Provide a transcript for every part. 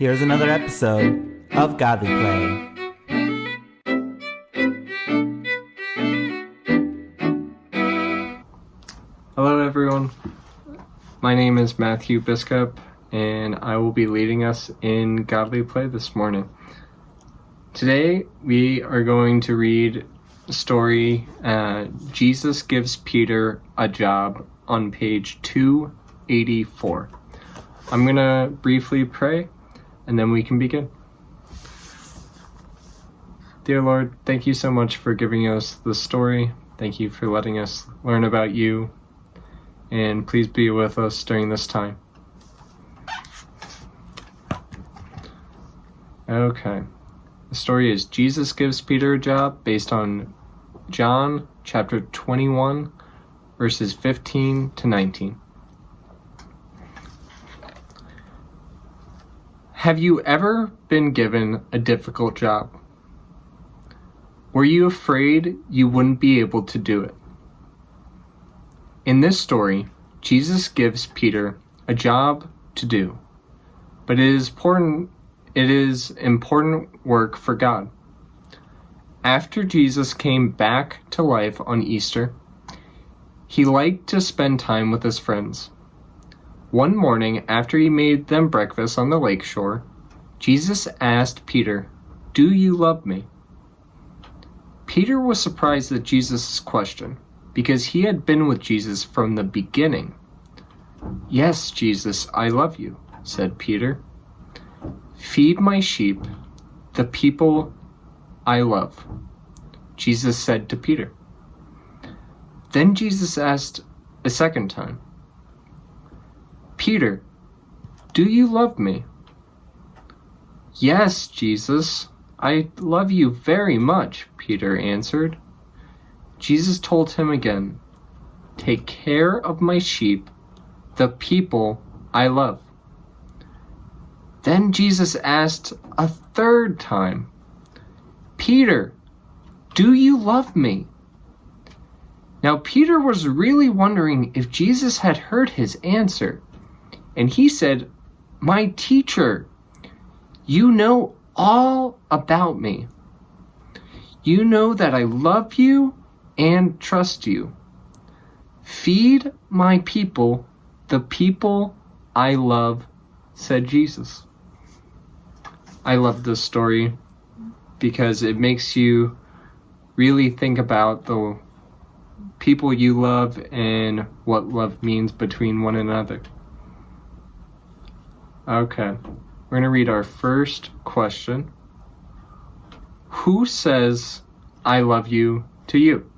Here's another episode of Godly Play. Hello everyone, my name is Matthew Biskup and I will be leading us in Godly Play this morning. Today we are going to read the story, Jesus Gives Peter a Job, on page 284. I'm going to briefly pray and then we can begin. Dear Lord, thank you so much for giving us the story. Thank you for letting us learn about you. And please be with us during this time. Okay. The story is Jesus Gives Peter a Job, based on John chapter 21, verses 15 to 19. Have you ever been given a difficult job? Were you afraid you wouldn't be able to do it? In this story, Jesus gives Peter a job to do, but it is important work for God. After Jesus came back to life on Easter, he liked to spend time with his friends. One morning, after he made them breakfast on the lakeshore, Jesus asked Peter, "Do you love me?" Peter was surprised at Jesus' question, because he had been with Jesus from the beginning. "Yes, Jesus, I love you," said Peter. "Feed my sheep, the people I love," Jesus said to Peter. Then Jesus asked a second time, "Peter, do you love me?" "Yes, Jesus, I love you very much," Peter answered. Jesus told him again, "Take care of my sheep, the people I love." Then Jesus asked a third time, "Peter, do you love me?" Now Peter was really wondering if Jesus had heard his answer, and he said, "My teacher, you know all about me. You know that I love you and trust you. Feed my people, the people I love," said Jesus. I love this story because it makes you really think about the people you love and what love means between one another. Okay, we're going to read our first question. Who says "I love you" to you?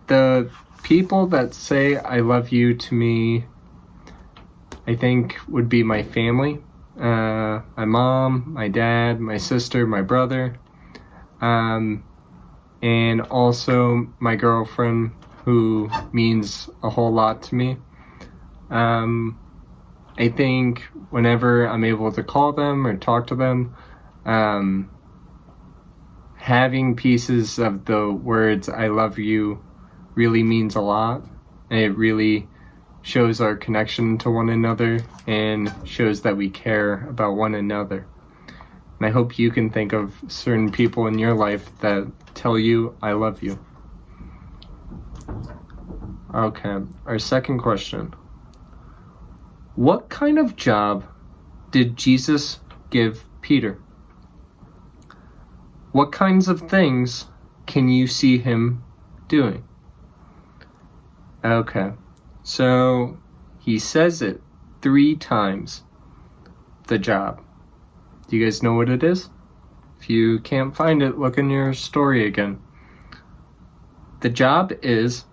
The people that say "I love you" to me, I think, would be my family. My mom, my dad, my sister, my brother, and also my girlfriend, who means a whole lot to me. I think whenever I'm able to call them or talk to them, having pieces of the words "I love you" really means a lot, and it really shows our connection to one another and shows that we care about one another. And I hope you can think of certain people in your life that tell you "I love you." Okay, our second question. What kind of job did Jesus give Peter? What kinds of things can you see him doing? Okay, so he says it 3 times, the job. Do you guys know what it is? If you can't find it, look in your story again. The job is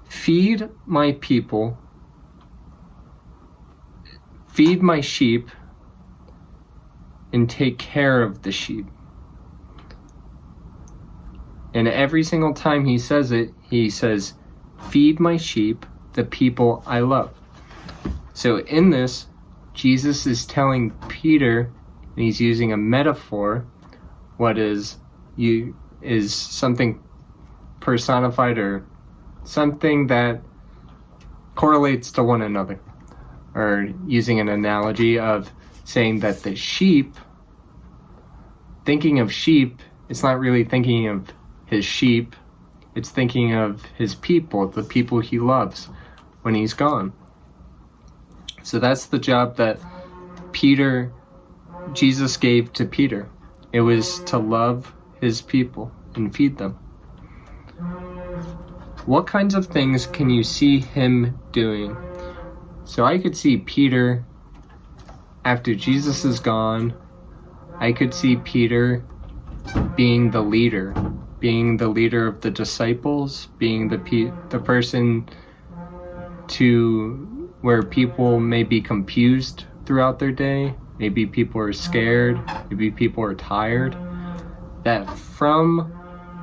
feed my people, feed my sheep, and take care of the sheep. And every single time he says it, he says, "Feed my sheep, the people I love." So in this, Jesus is telling Peter, and he's using a metaphor, what is something personified or something that correlates to one another. or using an analogy of saying that the sheep, thinking of sheep, it's not really thinking of his sheep, it's thinking of his people, the people he loves when he's gone. So that's the job that Jesus gave to Peter. It was to love his people and feed them. What kinds of things can you see him doing? So I could see Peter, after Jesus is gone, I could see Peter being the leader of the disciples, being the person to where people may be confused throughout their day. Maybe people are scared, maybe people are tired. That from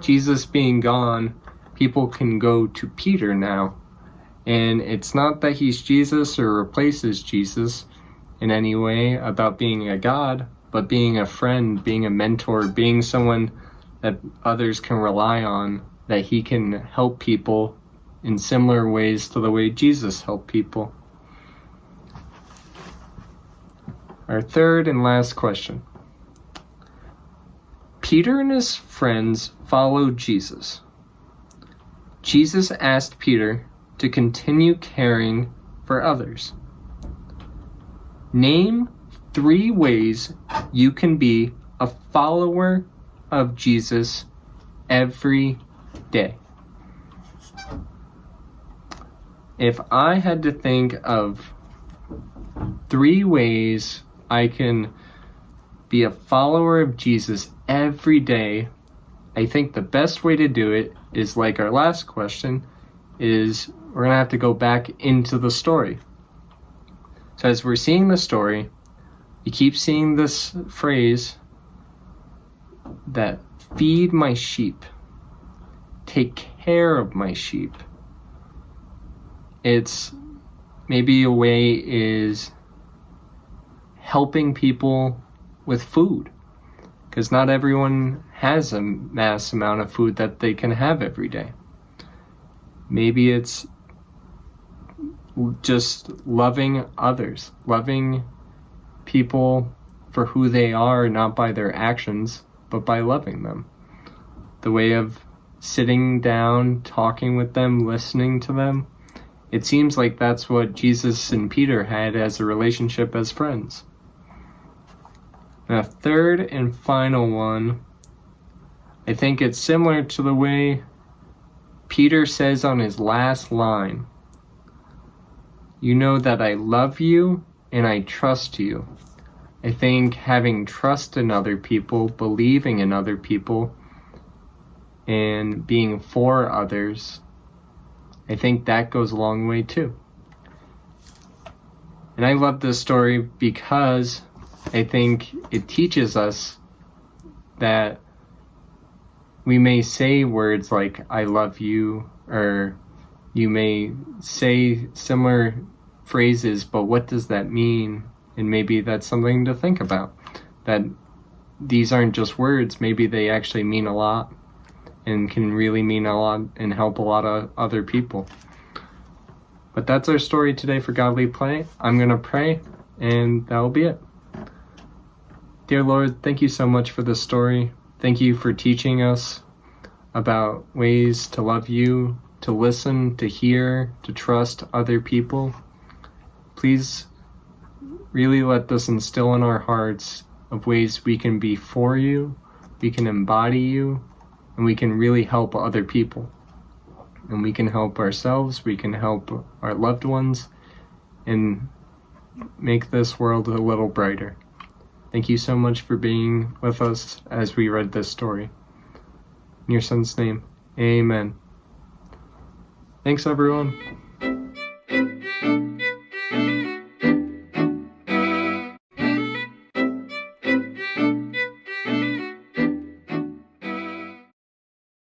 Jesus being gone, people can go to Peter now. And it's not that he's Jesus or replaces Jesus in any way about being a God, but being a friend, being a mentor, being someone that others can rely on, that he can help people in similar ways to the way Jesus helped people. Our third and last question. Peter and his friends followed Jesus. Jesus asked Peter to continue caring for others. Name 3 ways you can be a follower of Jesus every day. If I had to think of 3 ways I can be a follower of Jesus every day, I think the best way to do it is, like our last question, is we're going to have to go back into the story. So as we're seeing the story, you keep seeing this phrase that feed my sheep, take care of my sheep. It's maybe a way is helping people with food, because not everyone has a mass amount of food that they can have every day. Maybe it's just loving others, loving people for who they are, not by their actions, but by loving them. The way of sitting down, talking with them, listening to them. It seems like that's what Jesus and Peter had as a relationship as friends. And a third and final one, I think it's similar to the way Peter says on his last line, "You know that I love you and I trust you." I think having trust in other people, believing in other people, and being for others, I think that goes a long way too. And I love this story because I think it teaches us that we may say words like, "I love you," or you may say similar phrases, but what does that mean? And maybe that's something to think about. That these aren't just words, maybe they actually mean a lot and can really mean a lot and help a lot of other people. But that's our story today for Godly Play. I'm going to pray, and that'll be it. Dear Lord, thank you so much for this story. Thank you for teaching us about ways to love you, to listen, to hear, to trust other people. Please really let this instill in our hearts of ways we can be for you, we can embody you, and we can really help other people. And we can help ourselves, we can help our loved ones, and make this world a little brighter. Thank you so much for being with us as we read this story. In your son's name, amen. Thanks everyone.